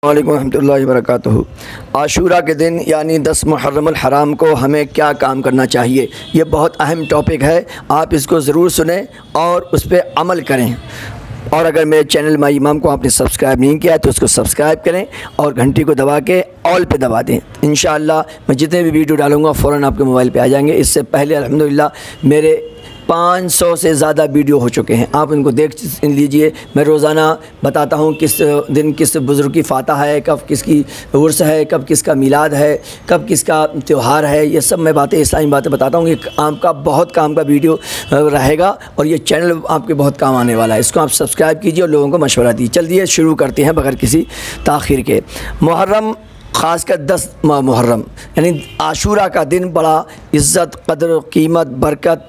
वालेकुम रहमतुल्लाहि व बरकातुहू। आशूरा के दिन यानी 10 मुहर्रमुल हराम को हमें क्या काम करना चाहिए, ये बहुत अहम टॉपिक है। आप इसको ज़रूर सुनें और उस पर अमल करें। और अगर मेरे चैनल माई इमाम को आपने सब्सक्राइब नहीं किया है तो उसको सब्सक्राइब करें और घंटी को दबा के ऑल पे दबा दें। इंशाअल्लाह मैं जितने भी वीडियो डालूँगा फ़ौरन आपके मोबाइल पे आ जाएंगे। इससे पहले अल्हम्दुलिल्लाह मेरे 500 से ज़्यादा वीडियो हो चुके हैं, आप इनको देख लीजिए। मैं रोज़ाना बताता हूँ किस दिन किस बुज़ुर्ग की फातह है, कब किसकी उर्स है, कब किसका मिलाद है, कब किसका त्यौहार है। ये सब मैं बातें इस्लामी बातें बताता हूँ। ये आपका बहुत काम का वीडियो रहेगा और ये चैनल आपके बहुत काम आने वाला है। इसको आप सब्सक्राइब कीजिए और लोगों को मशवरा दीजिए। चलिए शुरू करते हैं बगैर किसी ताख़ीर के। मुहर्रम ख़ासकर 10 मुहर्रम यानी आशूरा का दिन बड़ा इज़्ज़त, क़द्र, कीमत, बरकत,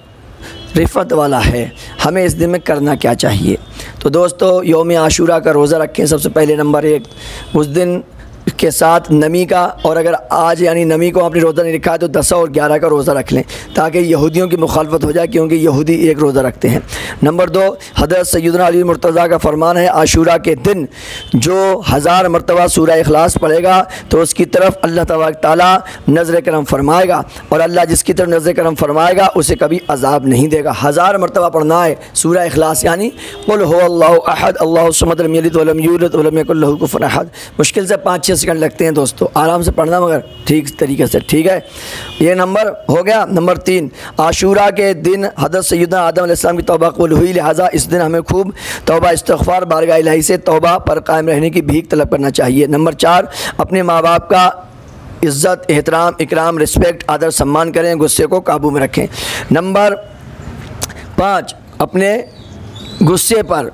रिफ़त वाला है। हमें इस दिन में करना क्या चाहिए? तो दोस्तों, यौम आशूरा का रोज़ा रखें। सबसे पहले नंबर 1, उस दिन के साथ नमी का, और अगर आज यानी नमी को आपने रोज़ा नहीं रखा है तो 10 और 11 का रोज़ा रख लें ताकि यहूदियों की मुखालफत हो जाए, क्योंकि यहूदी एक रोज़ा रखते हैं। नंबर 2, हज़रत सैयदना अली मुर्तज़ा का फरमान है, आशूरा के दिन जो 1000 मरतबा सूरह इखलास पढ़ेगा तो उसकी तरफ अल्लाह तबारक तआला नज़र करम फरमाएगा, और अल्लाह जिसकी तरफ नज़र करम फरमाएगा उसे कभी अज़ाब नहीं देगा। 1000 मरतबा पढ़ना है सूरह इखलास, यानी क़ुल हुवल्लाहु अहद अल्लाहु समद लम यलिद वलम यूलद वलम यकुल लहू कुफुवन अहद। मुश्किल से 5-6 सेकंड लगते हैं दोस्तों, आराम से पढ़ना मगर ठीक तरीके से, ठीक है। ये नंबर हो गया। नंबर 3, आशूरा के दिन हज़रत सैयदना आदम अलैहिस्सलाम की तौबा कबूल हुई, लिहाजा इस दिन हमें खूब तौबा इस्तिग़फ़ार बारगाह इलाही से तौबा पर कायम रहने की भीख तलब करना चाहिए। नंबर 4, अपने माँ बाप का इज़्ज़त, एहतराम, इकराम, रिस्पेक्ट, आदर, सम्मान करें, गुस्से को काबू में रखें। नंबर 5, अपने गुस्से पर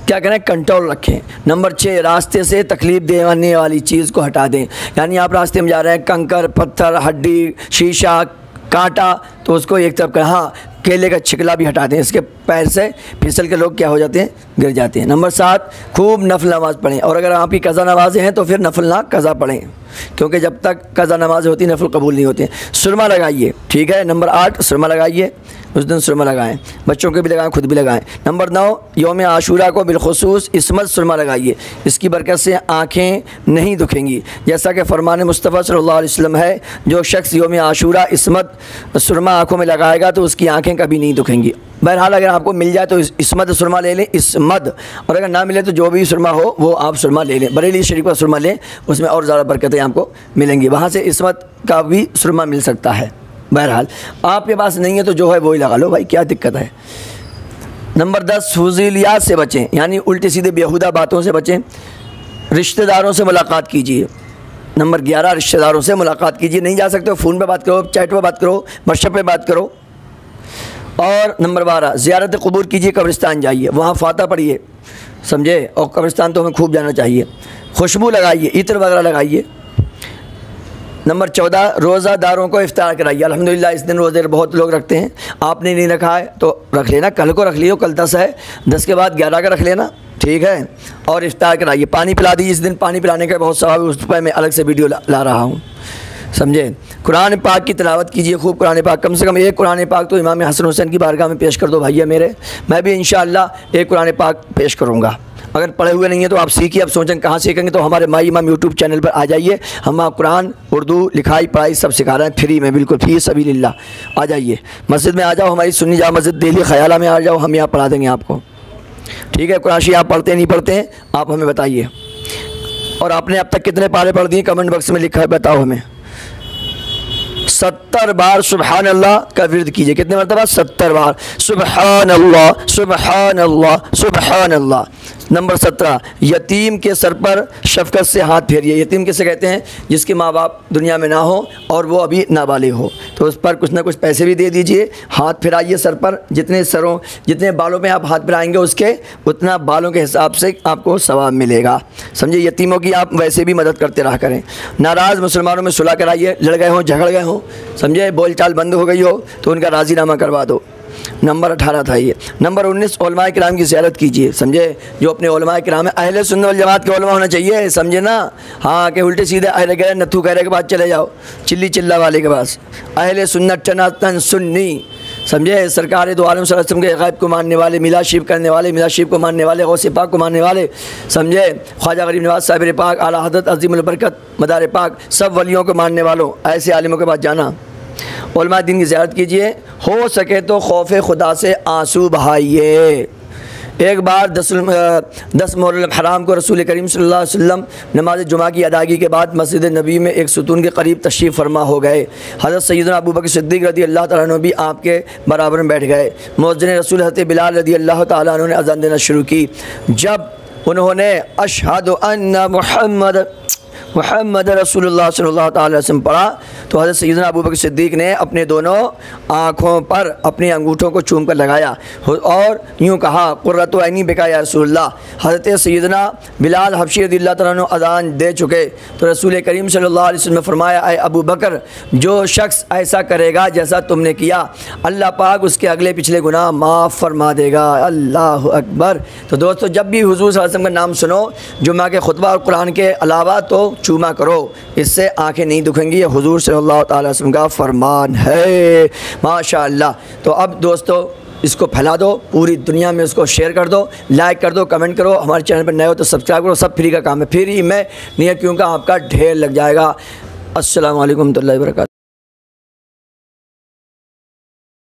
क्या करें, कंट्रोल रखें। नंबर 6, रास्ते से तकलीफ़ देने वाली चीज़ को हटा दें, यानी आप रास्ते में जा रहे हैं, कंकर, पत्थर, हड्डी, शीशा, कांटा, तो उसको एक तरफ करें। हाँ, केले का छिकला भी हटा दें, इसके पैर से फिसल के लोग क्या हो जाते हैं, गिर जाते हैं। नंबर 7, खूब नफल नमाज़ पढ़ें, और अगर आपकी कज़ा नमाज़ें हैं तो फिर नफल ना कज़ा पढ़ें, क्योंकि जब तक कज़ा नमाज़ें होती नफल कबूल नहीं होते। सुरमा लगाइए, ठीक है। नंबर 8, सुरमा लगाइए, उस दिन सुरमा लगाएं, बच्चों को भी लगाएं, खुद भी लगाएं। नंबर 9, यौम आशूरा को बिलखुसूस इसमत सुरमा लगाइए, इसकी बरकत से आँखें नहीं दुखेंगी, जैसा कि फरमान मुस्तफ़ा सल्लल्लाहु अलैहि वसल्लम है, जो शख्स यौम आशूरा इसमत सुरमा आँखों में लगाएगा तो उसकी आँखें कभी नहीं दुखेंगी। बहरहाल अगर आपको मिल जाए तो इसमत सुरमा ले लें, इसमत, और अगर ना मिले तो जो भी सुरमा हो वो आप सुरमा ले लें। बरेली शरीफ का सुरमा लें, उसमें और ज़्यादा बरकतें आपको मिलेंगी, वहाँ से इसमत का भी सुरमा मिल सकता है। बहरहाल आपके पास नहीं है तो जो है वो ही लगा लो भाई, क्या दिक्कत है। नंबर 10, फुज़ूलियात से बचें, यानी उल्टी सीधे बेहुदा बातों से बचें। रिश्तेदारों से मुलाकात कीजिए। नंबर 11, रिश्तेदारों से मुलाकात कीजिए। नहीं जा सकते हो, फ़ोन पे बात करो, चैट पे बात करो, व्हाट्सएप पे बात करो। और नंबर 12, ज़ियारत क़ुबूर कीजिए, कब्रिस्तान जाइए, वहाँ फातह पढ़िए, समझे। और कब्रिस्तान तो हमें खूब जाना चाहिए। खुशबू लगाइए, इत्र वगैरह लगाइए। नंबर 14, रोज़ादारों को इफ्तार कराइए। अल्हम्दुलिल्लाह इस दिन रोज़े बहुत लोग रखते हैं, आपने नहीं रखा है तो रख लेना, कल को रख लियो, कल 10 है, 10 के बाद 11 का रख लेना, ठीक है। और इफ्तार कराइए, पानी पिला दीजिए। इस दिन पानी पिलाने का बहुत सवाब है, उस पर मैं अलग से वीडियो ला रहा हूँ, समझे। कुरान पाक की तिलावत कीजिए, खूब कुरान पाक, कम से कम एक कुरान पाक तो इमाम हसन हुसैन की बारगाह में पेश कर दो भैया मेरे। मैं भी इंशाअल्लाह एक कुरान पाक पेश करूँगा। अगर पढ़े हुए नहीं है तो आप सीखिए। अब सोचें कहाँ सीखेंगे, तो हमारे माई इमाम यूट्यूब चैनल पर आ जाइए, हम आप कुरान, उर्दू, लिखाई, पढ़ाई सब सिखा रहे हैं फ्री में, बिल्कुल फ़ी सबीलिल्लाह। आ जाइए, मस्जिद में आ जाओ, हमारी सुन्नी जामा मस्जिद दिल्ली ख़याला में आ जाओ, हम यहाँ पढ़ा देंगे आपको, ठीक है। कुरान शरीफ आप पढ़ते नहीं पढ़ते हैं आप हमें बताइए, और आपने अब तक कितने पारे पढ़ दिए कमेंट बॉक्स में लिखा है, बताओ हमें। 70 बार सुबहान अल्लाह का विर्द कीजिए। कितने मरतबा? 70 बार सुबहान अल्लाह, सुबहान अल्लाह, सुबहान अल्लाह। नंबर 17, यतीम के सर पर शफ़क़त से हाथ फेरिए। यतीम किसे कहते हैं? जिसके माँ बाप दुनिया में ना हो और वो अभी नाबालिग हो, तो उस पर कुछ ना कुछ पैसे भी दे दीजिए, हाथ फिराइए सर पर। जितने बालों में आप हाथ फिराएंगे उसके उतना बालों के हिसाब से आपको सवाब मिलेगा, समझिए। यतीमों की आप वैसे भी मदद करते रहा करें। नाराज़ मुसलमानों में सुलह कराइए, लड़ गए हों, झगड़ गए हों, समझे, बोलचाल बंद हो गई हो तो उनका राज़ीनामा करवा दो। नंबर 18 था ये। नंबर 19, उलमाए किराम की ज़ियारत कीजिए, समझे। जो अपने उलमाए किराम है, अहले सुन्नत वल जमात के उलमा होना चाहिए, समझे ना। हाँ, कि उल्टे सीधे अहले गए नत्थू कहरे के बाद चले जाओ चिल्ली चिल्ला वाले के पास। अहले सुन्नत टनातन सुन्नी, समझे। सरकार दो आलम सल्लल्लाहु अलैहि वसल्लम के गैब को मानने वाले, मिलाद शरीफ करने वाले, मिलाद शरीफ को मानने वाले, गौसे पाक को मानने वाले, समझे, ख्वाजा गरीब नवाज साहिब पाक, आला हज़रत अज़ीमुल बरकत मदार पाक, सब वलियों को मानने वालों ऐसे आलिमों के पास जाना, उलमा दीन की ज़ियारत कीजिए। हो सके तो खौफ खुदा से आंसू बहाइए। एक बार 10 मुहर्रम हराम को रसूल करीम सल्लल्लाहु अलैहि वसल्लम नमाज जुमा की अदायगी के बाद मस्जिद नबी में एक सुतून के करीब तशरीफ़ फरमा हो गए। हज़रत सैयदना अबू बकर सिद्दीक़ रज़ी अल्लाह तआला अन्हु भी आपके बराबर में बैठ गए। मुअज़्ज़िन रसूल हज़रत बिलाल रज़ी अल्लाह तआला अन्हु ने अज़ान देना शुरू की। जब उन्होंने अशहदु अन्ना मुहम्मद रसूलुल्लाह सल्लल्लाहु अलैहि वसल्लम पढ़ा तो हज़रत सैयदना अबू बकर सिद्दीक़ ने अपने दोनों आँखों पर अपने अंगूठों को चूम कर लगाया और यूँ कहा, कुर्रतु ऐनी बिका या रसूलल्लाह। हज़रत सैयदना बिलाल हबशी रज़ियल्लाहु तआला अन्हु अज़ान दे चुके तो रसूल करीम सल्लल्लाहु अलैहि वसल्लम ने फरमाया, ऐ अबू बकर, जो शख्स ऐसा करेगा जैसा तुमने किया, अल्लाह पाक उसके अगले पिछले गुनाह माफ़ फरमा देगा। अल्लाह अकबर। तो दोस्तों, जब भी हुज़ूर सल्लल्लाहु अलैहि वसल्लम का नाम सुनो जुम्मा के खुतबा और कुरान के अलावा तो चूमा करो, इससे आंखें नहीं दुखेंगी। ये हुज़ूर सल्लल्लाहु अलैहि वसल्लम का फरमान है। माशाअल्लाह। तो अब दोस्तों इसको फैला दो, पूरी दुनिया में उसको शेयर कर दो, लाइक कर दो, कमेंट करो। हमारे चैनल पर नए हो तो सब्सक्राइब करो, सब फ्री का काम है। फ्री में नहीं है क्योंकि आपका ढेर लग जाएगा। अस्सलामु अलैकुम व रहमतुल्लाहि व बरकातहू।